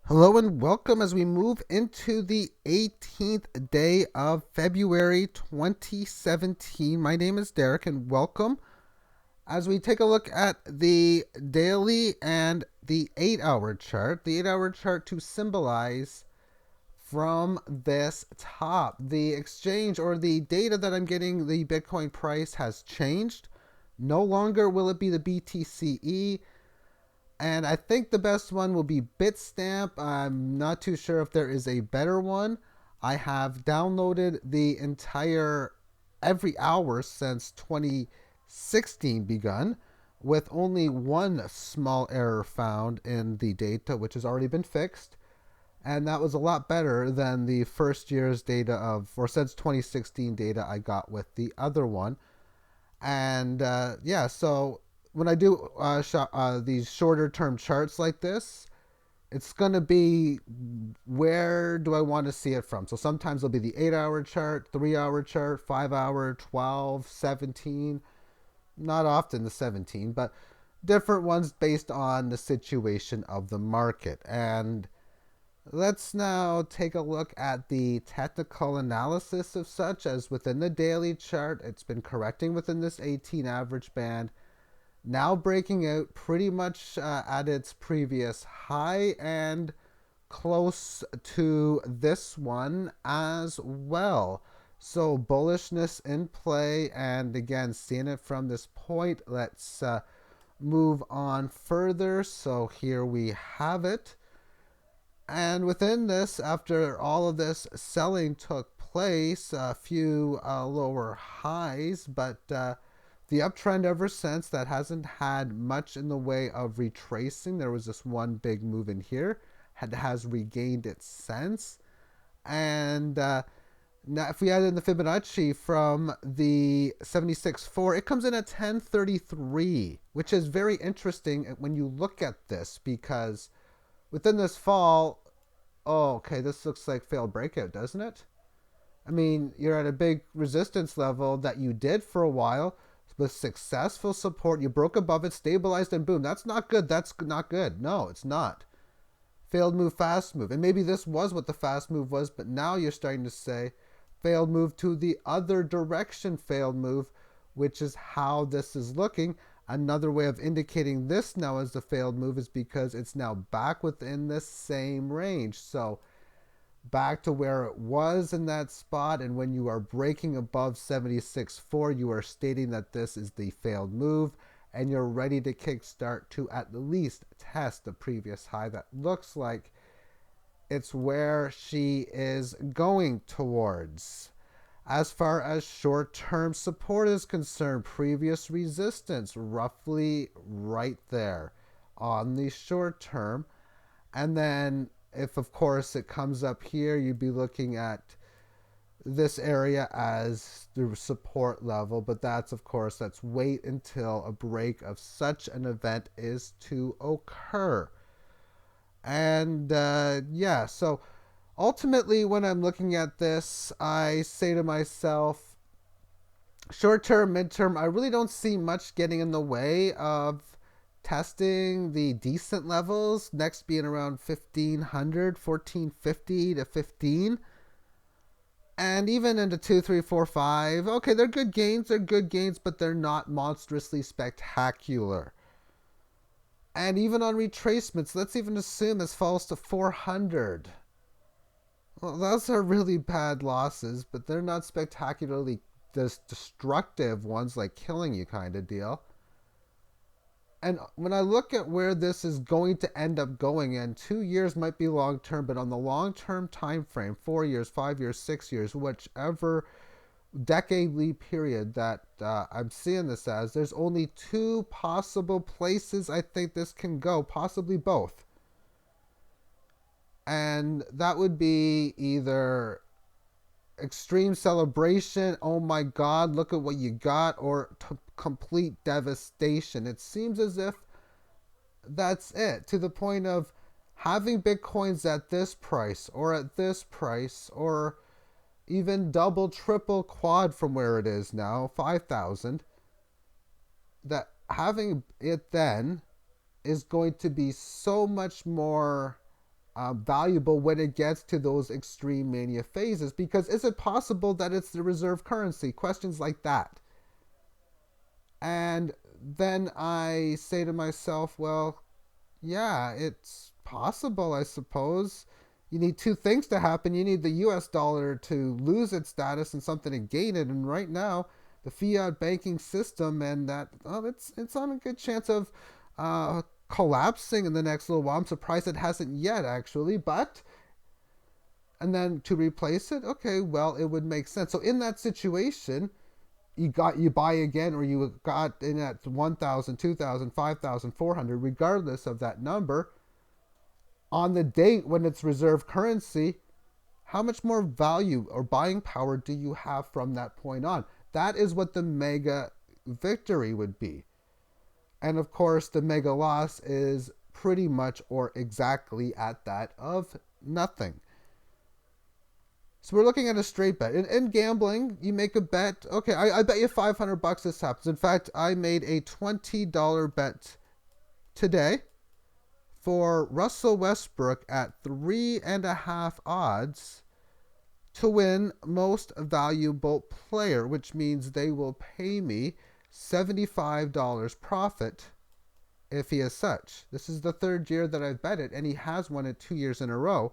Hello and welcome as we move into the 18th day of February 2017. My name is Derek and welcome as we take a look at the daily and the 8 hour chart. The 8 hour chart to symbolize from this top. The exchange or the data that I'm getting, the Bitcoin price has changed. No longer will it be the BTCE, and I think the best one will be Bitstamp. I'm not too sure if there is a better one. I have downloaded the entire every hour since 2016 begun, with only one small error found in the data, which has already been fixed. And that was a lot better than the first year's data or since 2016 data I got with the other one. And yeah, so when I do these shorter term charts like this, it's going to be where do I want to see it from. So sometimes it'll be the 8 hour chart, 3 hour chart, 5 hour, 12, 17. Not often the 17, but different ones based on the situation of the market. And let's now take a look at the technical analysis of such. As within the daily chart, it's been correcting within this 18 average band, now breaking out pretty much at its previous high and close to this one as well. So bullishness in play, and again, seeing it from this point, let's move on further. So here we have it. And within this, after all of this selling took place, a few lower highs, but the uptrend ever since that hasn't had much in the way of retracing. There was this one big move in here, has regained its sense. And now, if we add in the Fibonacci from the 76.4, it comes in at 1033, which is very interesting when you look at this because within this fall, oh, okay, this looks like failed breakout, doesn't it? I mean, you're at a big resistance level that you did for a while with successful support. You broke above it, stabilized, and boom. That's not good. That's not good. No, it's not. Failed move, fast move. And maybe this was what the fast move was, but now you're starting to say failed move to the other direction, failed move, which is how this is looking. Another way of indicating this now as the failed move is because it's now back within the same range. So back to where it was in that spot. And when you are breaking above 76.4, you are stating that this is the failed move and you're ready to kickstart to at least test the previous high. That looks like it's where she is going towards. As far as short-term support is concerned, previous resistance roughly right there on the short term. And then if of course it comes up here, you'd be looking at this area as the support level, but that's of course, let's wait until a break of such an event is to occur. And yeah, so ultimately when I'm looking at this, I say to myself, short term, midterm, I really don't see much getting in the way of testing the decent levels, next being around 1500, 1450 to 15. And even into 2, 3, 4, 5. Okay, they're good gains, but they're not monstrously spectacular. And even on retracements, let's even assume this falls to 400. Well, those are really bad losses, but they're not spectacularly destructive ones like killing you kind of deal. And when I look at where this is going to end up going in, 2 years might be long term, but on the long term time frame, 4 years, 5 years, 6 years, whichever decadely period that I'm seeing this as, there's only two possible places I think this can go, possibly both. And that would be either extreme celebration, oh my god, look at what you got, or complete devastation. It seems as if that's it, to the point of having bitcoins at this price or at this price or even double, triple, quad from where it is now, 5,000, that having it then is going to be so much more valuable when it gets to those extreme mania phases, because is it possible that it's the reserve currency? Questions like that. And then I say to myself, well, yeah, it's possible, I suppose. You need two things to happen. You need the US dollar to lose its status and something to gain it. And right now, the fiat banking system and that, oh, it's on a good chance of collapsing in the next little while. I'm surprised it hasn't yet, actually. But, and then to replace it, okay, well, it would make sense. So in that situation, you buy again, or you got in at 1,000, 2,000, 5,000, 400, regardless of that number. On the date when it's reserve currency, how much more value or buying power do you have from that point on? That is what the mega victory would be. And of course, the mega loss is pretty much or exactly at that of nothing. So we're looking at a straight bet. In gambling, you make a bet. Okay, I bet you $500 this happens. In fact, I made a $20 bet today for Russell Westbrook at 3.5 odds to win most valuable player, which means they will pay me $75 profit if he is such. This is the third year that I've bet it, and he has won it 2 years in a row.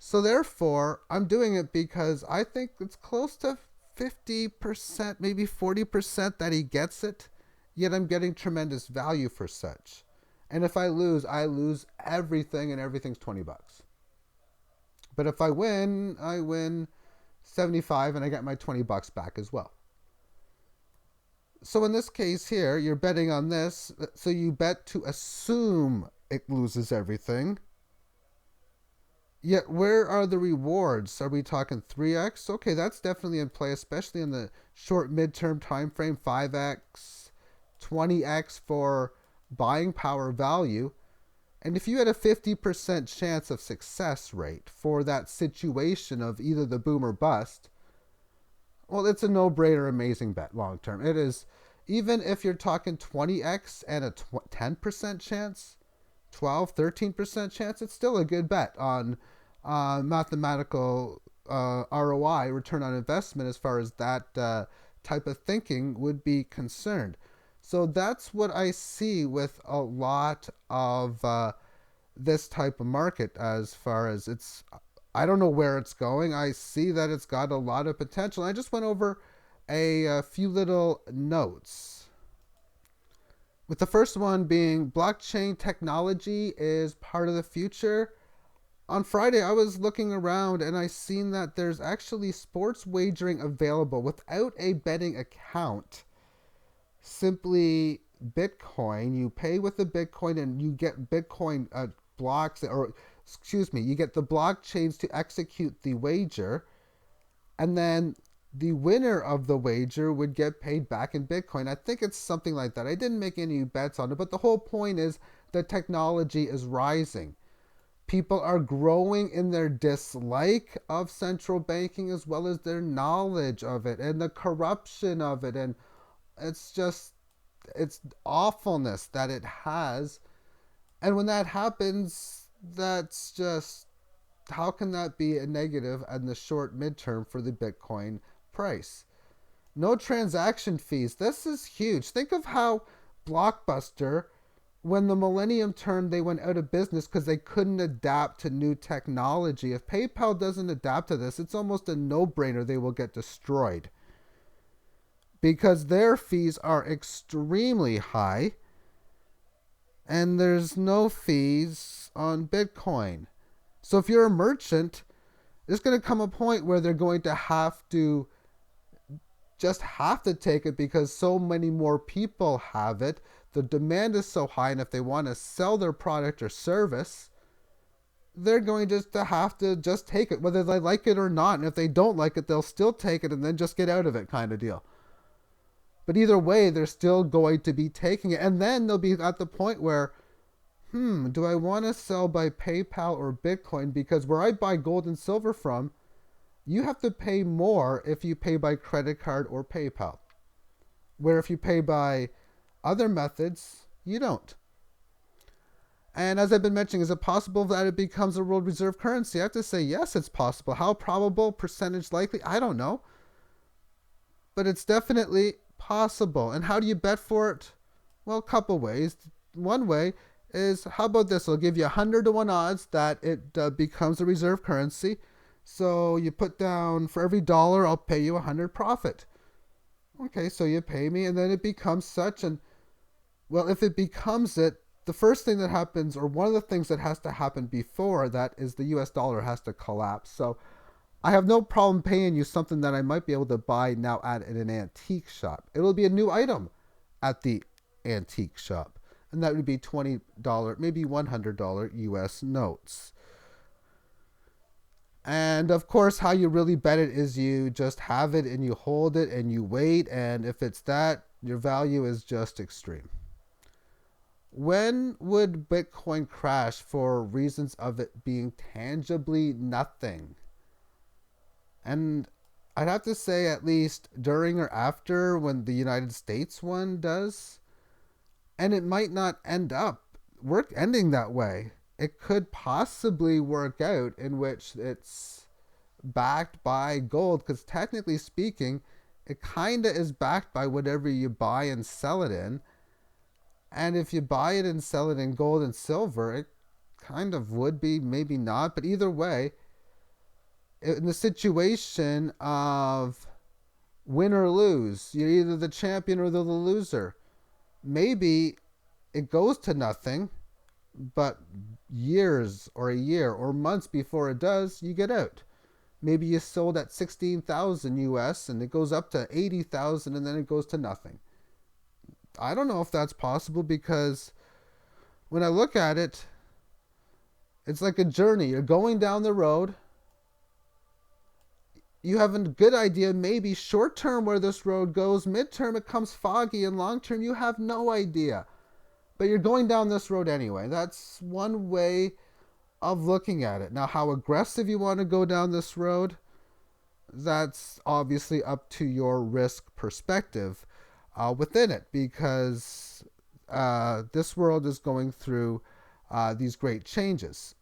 So therefore, I'm doing it because I think it's close to 50%, maybe 40% that he gets it, yet I'm getting tremendous value for such. And if I lose everything, and everything's $20. But if I win 75 and I get my $20 back as well. So in this case here, you're betting on this, so you bet to assume it loses everything. Yet, where are the rewards? Are we talking 3x? Okay, that's definitely in play, especially in the short midterm time frame. 5x, 20x for buying power value. And if you had a 50% chance of success rate for that situation of either the boom or bust, well, it's a no-brainer, amazing bet long term. It is, even if you're talking 20x and a 10% chance, 12, 13% chance, it's still a good bet on mathematical ROI, return on investment, as far as that type of thinking would be concerned. So that's what I see with a lot of this type of market, as far as it's, I don't know where it's going. I see that it's got a lot of potential. I just went over a few little notes, with the first one being blockchain technology is part of the future. On Friday, I was looking around and I seen that there's actually sports wagering available without a betting account. Simply Bitcoin. You pay with the Bitcoin and you get Bitcoin blocks, or excuse me, you get the blockchains to execute the wager, and then the winner of the wager would get paid back in Bitcoin. I think it's something like that. I didn't make any bets on it, but the whole point is the technology is rising. People are growing in their dislike of central banking, as well as their knowledge of it and the corruption of it. And it's just, it's awfulness that it has. And when that happens, that's just, how can that be a negative in the short midterm for the Bitcoin price? No transaction fees. This is huge. Think of how Blockbuster, when the millennium turned, they went out of business because they couldn't adapt to new technology. If PayPal doesn't adapt to this, it's almost a no-brainer they will get destroyed, because their fees are extremely high and there's no fees on Bitcoin. So if you're a merchant, there's going to come a point where they're going to have to take it, because so many more people have it. The demand is so high, and if they want to sell their product or service, they're going to have to just take it, whether they like it or not. And if they don't like it, they'll still take it and then just get out of it, kind of deal. But either way, they're still going to be taking it. And then they'll be at the point where, do I want to sell by PayPal or Bitcoin? Because where I buy gold and silver from, you have to pay more if you pay by credit card or PayPal. Where if you pay by other methods, you don't. And as I've been mentioning, is it possible that it becomes a world reserve currency? I have to say, yes, it's possible. How probable, percentage likely? I don't know. But it's definitely possible. And how do you bet for it? Well, a couple ways. One way is, how about this? I'll give you 100 to 1 odds that it becomes a reserve currency. So you put down, for every dollar, I'll pay you 100 profit. Okay, so you pay me, and then it becomes such. And well, if it becomes it, the first thing that happens, or one of the things that has to happen before that, is the US dollar has to collapse. So I have no problem paying you something that I might be able to buy now at an antique shop. It'll be a new item at the antique shop. And that would be $20, maybe $100 US notes. And of course, how you really bet it is you just have it and you hold it and you wait. And if it's that, your value is just extreme. When would Bitcoin crash for reasons of it being tangibly nothing? And I'd have to say at least during or after when the United States one does. And it might not end up ending that way. It could possibly work out in which it's backed by gold, because technically speaking, it kind of is backed by whatever you buy and sell it in. And if you buy it and sell it in gold and silver, it kind of would be, maybe not. But either way, in the situation of win or lose, you're either the champion or the loser. Maybe it goes to nothing, but years or a year or months before it does, you get out. Maybe you sold at 16,000 US and it goes up to 80,000 and then it goes to nothing. I don't know if that's possible, because when I look at it, it's like a journey. You're going down the road. You have a good idea, maybe short term, where this road goes. Midterm, it comes foggy, and long term, you have no idea. But you're going down this road anyway. That's one way of looking at it. Now, how aggressive you want to go down this road, that's obviously up to your risk perspective within it, because this world is going through these great changes.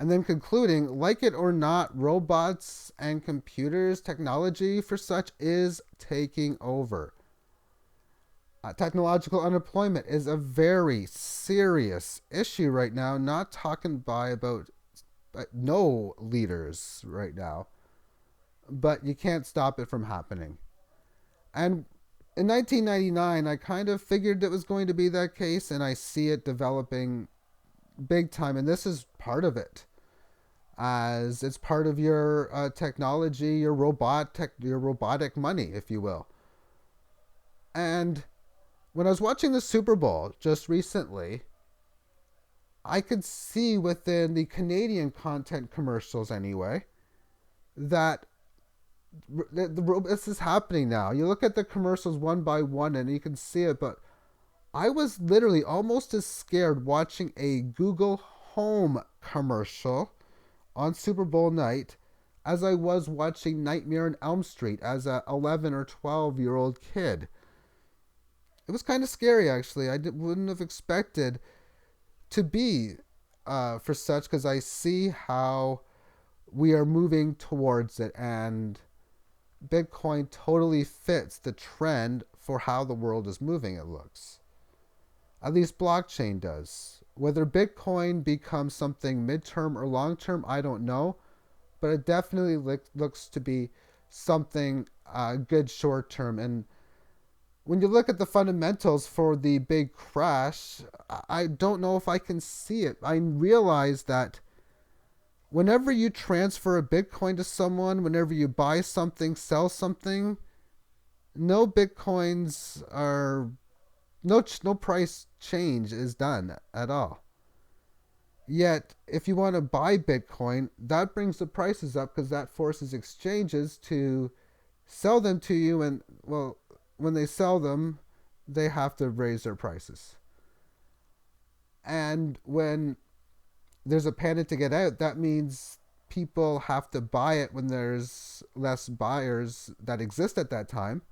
And then concluding, like it or not, robots and computers, technology for such, is taking over. Technological unemployment is a very serious issue right now. Not talking about no leaders right now, but you can't stop it from happening. And in 1999, I kind of figured it was going to be that case, and I see it developing big time. And this is part of it, as it's part of your technology, your robotic money, if you will. And when I was watching the Super Bowl just recently, I could see within the Canadian content commercials anyway, that this is happening now. You look at the commercials one by one and you can see it, but I was literally almost as scared watching a Google Home commercial on Super Bowl night as I was watching Nightmare on Elm Street as a 11 or 12-year-old kid. It was kind of scary, actually. Wouldn't have expected to be for such, because I see how we are moving towards it, and Bitcoin totally fits the trend for how the world is moving, it looks. At least blockchain does. Whether Bitcoin becomes something midterm or long term, I don't know. But it definitely looks to be something good short term. And when you look at the fundamentals for the big crash, I don't know if I can see it. I realize that whenever you transfer a Bitcoin to someone, whenever you buy something, sell something, no Bitcoins are, no price change is done at all. Yet, if you want to buy Bitcoin, that brings the prices up, because that forces exchanges to sell them to you, and, well, when they sell them, they have to raise their prices. And when there's a panic to get out, that means people have to buy it when there's less buyers that exist at that time.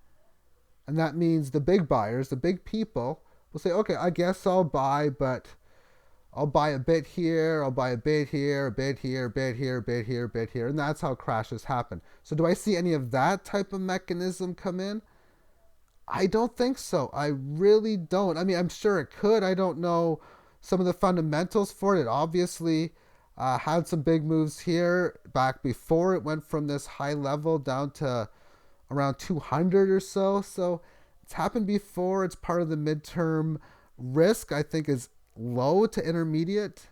And that means the big buyers, the big people, will say, okay, I guess I'll buy, but I'll buy a bit here, I'll buy a bit here, a bit here, a bit here, a bit here, a bit here, and that's how crashes happen. So do I see any of that type of mechanism come in? I don't think so. I really don't. I mean, I'm sure it could. I don't know some of the fundamentals for it. It obviously had some big moves here back before it went from this high level down to around 200 or so. So it's happened before. It's part of the midterm risk, I think, is low to intermediate.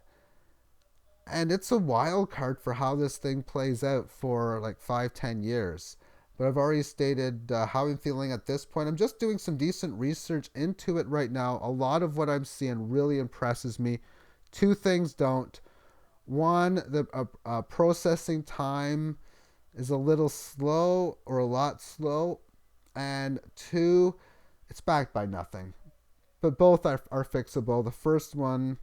And it's a wild card for how this thing plays out for like 5, 10 years. But I've already stated how I'm feeling at this point. I'm just doing some decent research into it right now. A lot of what I'm seeing really impresses me. Two things don't. One, the processing time is a little slow or a lot slow. And two, it's backed by nothing. But both are fixable. The first one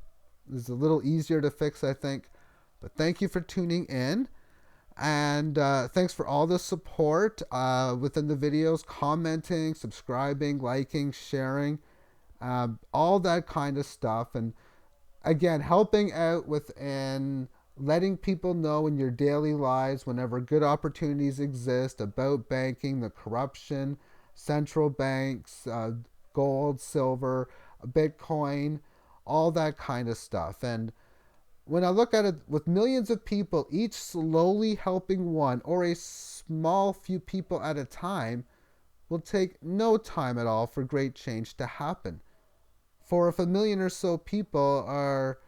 is a little easier to fix, I think. But thank you for tuning in. And thanks for all the support within the videos, commenting, subscribing, liking, sharing, all that kind of stuff. And again, helping out within letting people know in your daily lives whenever good opportunities exist about banking, the corruption, central banks, gold, silver, Bitcoin, all that kind of stuff. And when I look at it with millions of people, each slowly helping one or a small few people at a time, will take no time at all for great change to happen. For if a million or so people are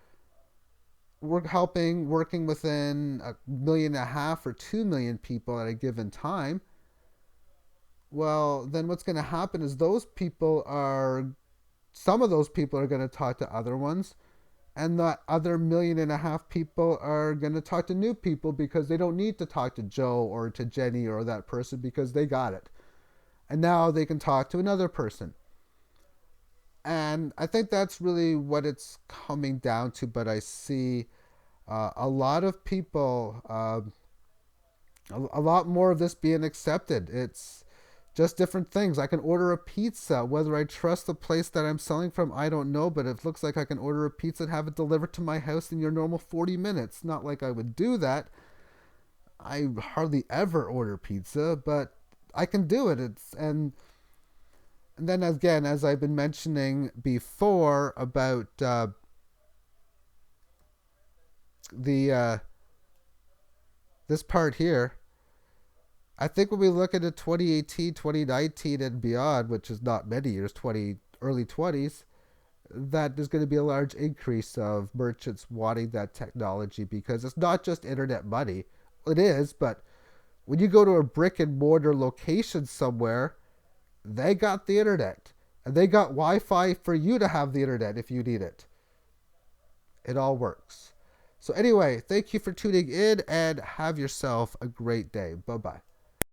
working within 1.5 million or 2 million people at a given time, well, then what's going to happen is some of those people are going to talk to other ones, and the other 1.5 million people are going to talk to new people because they don't need to talk to Joe or to Jenny or that person because they got it. And now they can talk to another person. And I think that's really what it's coming down to. But I see a lot of people, a lot more of this being accepted. It's just different things. I can order a pizza. Whether I trust the place that I'm selling from, I don't know. But it looks like I can order a pizza and have it delivered to my house in your normal 40 minutes. Not like I would do that. I hardly ever order pizza, but I can do it. And then again, as I've been mentioning before about the this part here, I think when we look at 2018, 2019, and beyond, which is not many years, early 20s, that there's going to be a large increase of merchants wanting that technology because it's not just internet money. It is, but when you go to a brick and mortar location somewhere, they got the internet. And they got Wi-Fi for you to have the internet if you need it. It all works. So anyway, thank you for tuning in and have yourself a great day. Bye-bye.